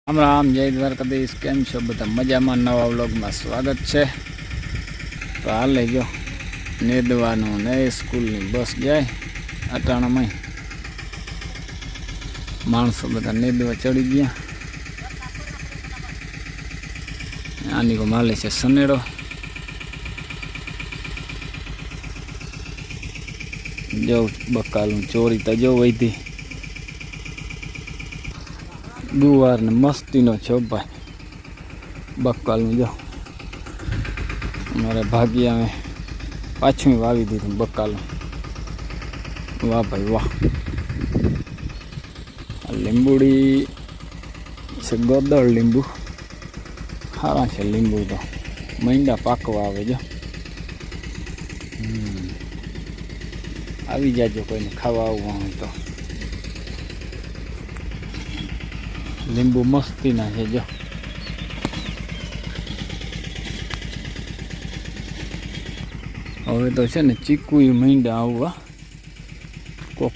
રામ રામ, જય દ્વારકાધીશ। કેમ છો બધા? મજામાં? નવા વ્લોગમાં સ્વાગત છે। તો હાલે જો નેદવાનું ને સ્કૂલની બસ જાય અટાણામાં માણસો બધા નેદવા ચડી ગયા। આની કો માલે છે સનેડો। જો બકાલું ચોરી તો જો વૈધી ગુવાર ને મસ્તીનો છો ભાઈ। બકાલું જો અમારે ભાગી અમે પાછું વાવી દીધું બકાલું। વાહ ભાઈ વાહ। લીંબુડી છે ગોદળ લીંબુ, સારા છે લીંબુ તો મહિના પાકવા આવે જો। આવી જાજો કોઈને ખાવા આવવું હોય તો। લીંબુ મસ્તીના છે જો। હવે તો છે ને ચીકુ મીંડા આવવા કોક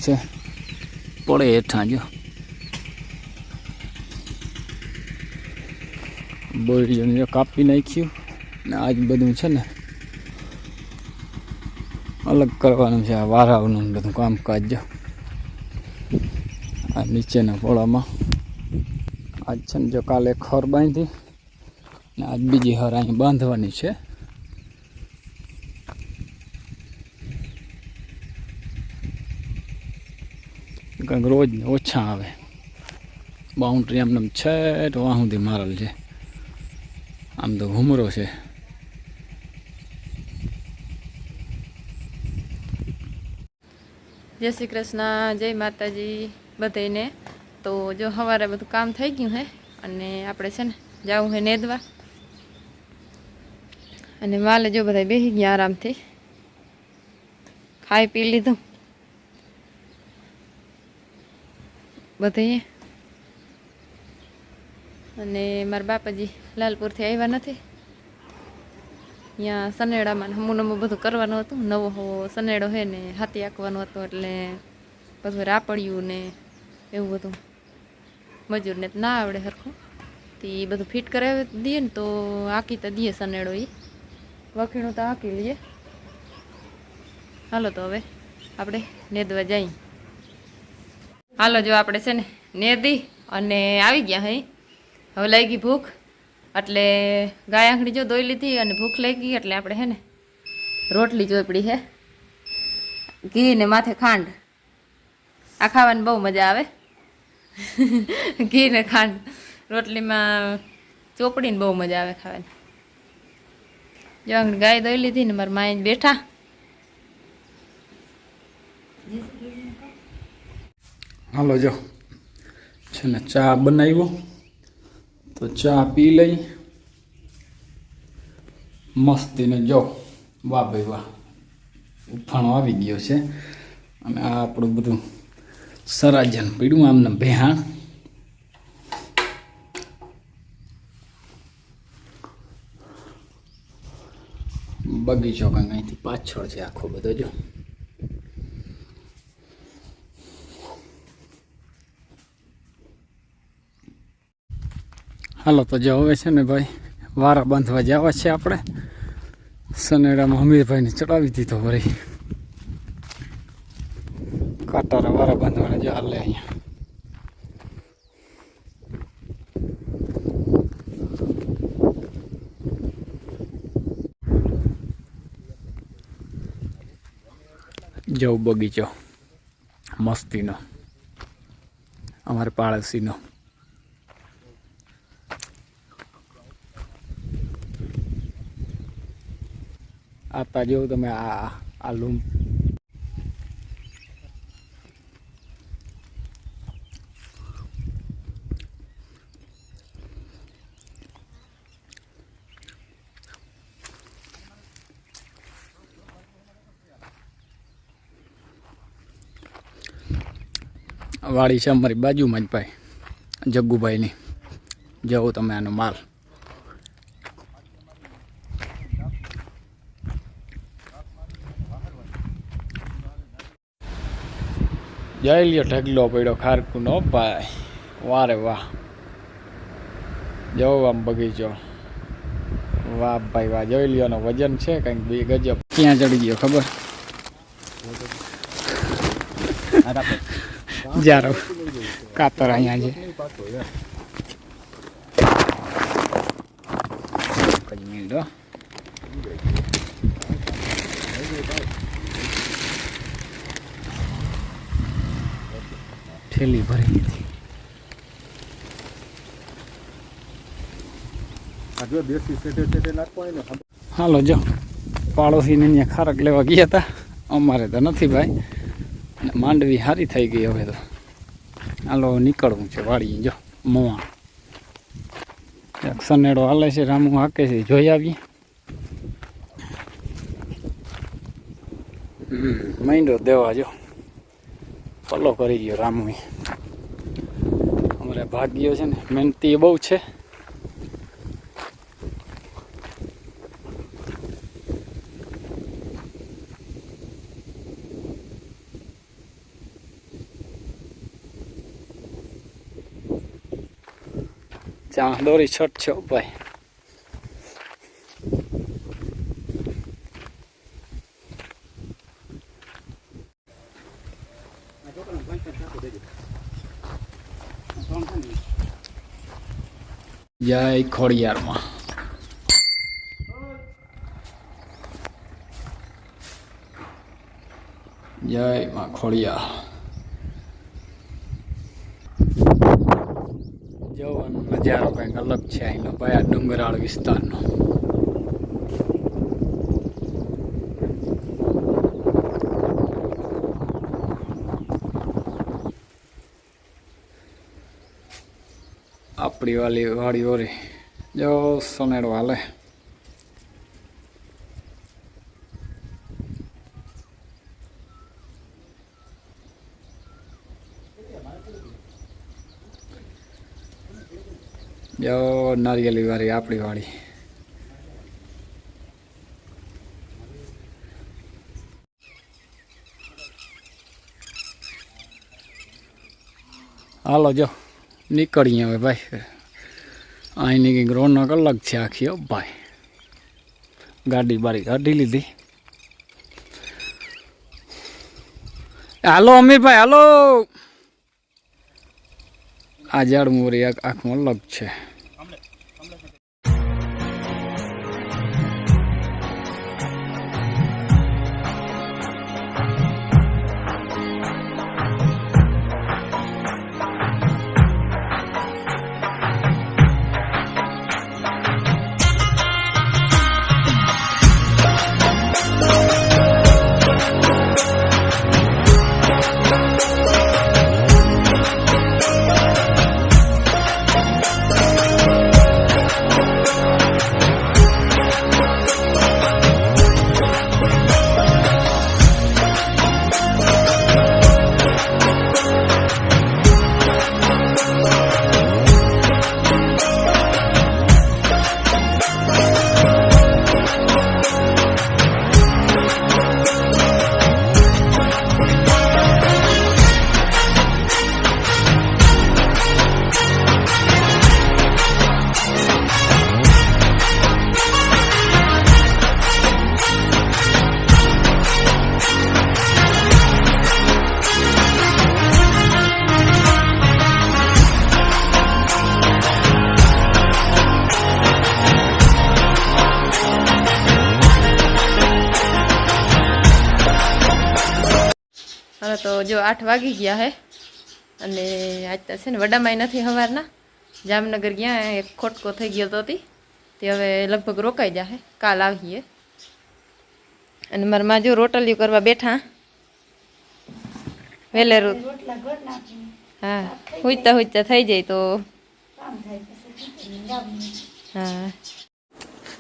છે પડે હેઠા જો। બોરીઓને કાપી નાખ્યું ને આજ બધું છે ને અલગ કરવાનું છે। આ વારાવનું બધું કામકાજ જો। આ નીચેના પોળામાં આજ છે ને જો કાલે ખર બાંધી ને આજ બીજી હર અહીં બાંધવાની છે। કંઈક રોજ ઓછા આવે। બાઉન્ડ્રી આમને છે તો વાં સુધી મારેલ છે। આમ તો ઘૂમરો છે। જય શ્રી કૃષ્ણ, જય માતાજી બધાને। તો જો સવારે બધું કામ થઈ ગયું હે અને આપણે છે ને જવું હે નેદવા। અને માલે જો બધા બેસી ગયા આરામથી, ખાઈ પી લીધું બધાએ। અને મારા બાપાજી લાલપુરથી આવ્યા નથી। ત્યાં સનેડામાં નમું બધું કરવાનું હતું। નવો સનેડો હે ને હાથી આંકવાનું હતું, એટલે બધું રાપડ્યું ને એવું બધું મજૂરને ના આવડે સરખું, તો એ બધું ફિટ કરાવી દઈએ ને તો આંકી તો દઈએ સનેડો। એ વખીણું તો આંકી લઈએ। હાલો તો હવે આપણે નેદવા જઈએ। હાલો જો આપણે છે ને નેદી અને આવી ગયા હઈ। હવે લઈ ગઈ ભૂખ, એટલે ગાય આંખડી જો દોઈ લીધી અને ભૂખ લઈ ગઈ એટલે આપણે હે ને રોટલી ચોપડી હે, ઘી ને માથે ખાંડ। આ ખાવાની બહુ મજા આવે। ઘી ને ખાંડ રોટલીમાં ચોપડીને બહુ મજા આવે ખાવાની। જો ગાય દોઈ લીધી ને મારા માય બેઠા। હાલો જો છે ને ચા બનાવ્યો તો ચા પી લઈ મસ્તીને જો। વાહ ભાઈ વાહ, ઉફાણો આવી ગયો છે। અને આ આપણું બધું સરાજન પીડ્યું આમને ભેહાણ। બગીચો કંઈક અહીંથી પાછળ છે આખો બધો જો। હાલો તો જો હવે છે ને ભાઈ વારા બાંધવા જવા છે આપણે। સનેડામાં હમીરભાઈને ચડાવી દીધો વળી, કાંટારા વારા બાંધવાના જો હાલે અહીંયા। જવ બગીચો મસ્તીનો અમારે પાડોશીનો। આતા જેવું તમે આ લૂમ વાડી છે અમારી બાજુમાં જ ભાઈ, જગ્ગુભાઈની। જવો તમે આનો માલ। જઈ લ્યો ઢગલો પડ્યો ખારકુનો ભાઈ, વારે વાહ। જો આમ બગીચો, વાહ ભાઈ વાહ, જોઈ લ્યો ને વજન છે કંઈક બે ગજબ. ક્યાં ચડી ગયો ખબર? જારો કાતર અહીંયા છે. થેલી ભરી હતી. હાલો જો પાડોશીને અહીંયા ખારક લેવા ગયા હતા, અમારે તો નથી ભાઈ. અને માંડવી સારી થઈ ગઈ હવે તો. હાલો નીકળવું છે વાળી. જો મોવા એક સનેડો હાલે છે, રામુ હાકે છે, જોઈ આવીએ. માંડો દેવા જો પલો કરી ગયો રામુ. અમારે ભાગ્યો છે ને મહેનતી બહુ છે. ત્યાં દોરી છટ છે ભાઈ. જય ખોડિયારમાં. જય માં ખોડિયાર. જવાનો નજારો કંઈક અલગ છે અહીંનો ભાઈ, આ ડુંગરાળ વિસ્તારનો. આપણી વાળી ઓરી જો સોનેડો હાલે. જો નારિયેલી વાળી આપણી વાળી. હાલો જો નીકળીએ હવે ભાઈ. અહીંની કંઈક રોનક અલગ છે આખી. હો ભાઈ ગાડી બારી કાઢી લીધી. હાલો અમીરભાઈ હાલો. આ ઝાડ મોરી આખું અલગ છે. હવે તો જો 8 વાગી ગયા હે અને આજ તો છે ને વડામાંય નથી સવારના. જામનગર ગયા એક ખોટકો થઈ ગયો તો તે હવે લગભગ રોકાઈ જાહે, કાલ આવીએ. અને મારા માં જો રોટલીઓ કરવા બેઠા વેલેરું. હા હુઈતા થઈ જાય તો હા.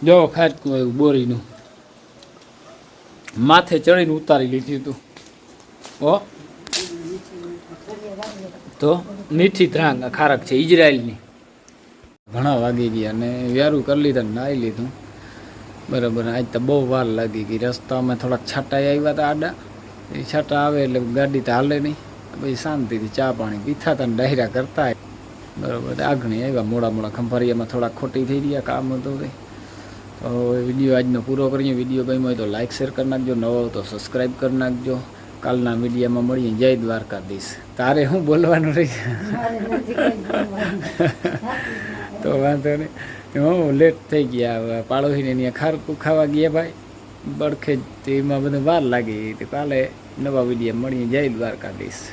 જો ખાટકું આવ્યું બોરીનું, માથે ચડીને ઉતારી લીધું હતું. ઓ તો મીઠી ધ્રાંગ ખારક છે ઇઝરાયલની. ઘણા વાગી ગયા અને વ્યારું કરી લીધા, નાહી લીધું બરાબર. આજ તો બહુ વાર લાગી ગઈ. રસ્તામાં થોડાક છાંટાઈ આવ્યા હતા આડા, એ છાંટા આવે એટલે ગાડી તો હાલે નહીં. પછી શાંતિથી ચા પાણી પીતા હતા ને ડાયરા કરતા. બરાબર આગળ આવ્યા મોડા ખંભારિયામાં થોડા ખોટી થઈ ગયા કામ હતું તે તો વિડીયો આજનો પૂરો કરીએ. વિડીયો ગમ્યો હોય તો લાઇક શેર કરી નાખજો, નવો હોય તો સબસ્ક્રાઈબ કરી નાખજો. કાલના વિડીયોમાં મળીએ. જય દ્વારકાધીશ. તારે શું બોલવાનું રહી તો વાંધો નહીં, હું લેટ થઈ ગયા. હવે પાડોશીને ત્યાં ખારકું ખાવા ગયા ભાઈ બળખે જ, એમાં બધું વાર લાગી. તો કાલે નવા વિડીયો મળીએ. જય દ્વારકાધીશ.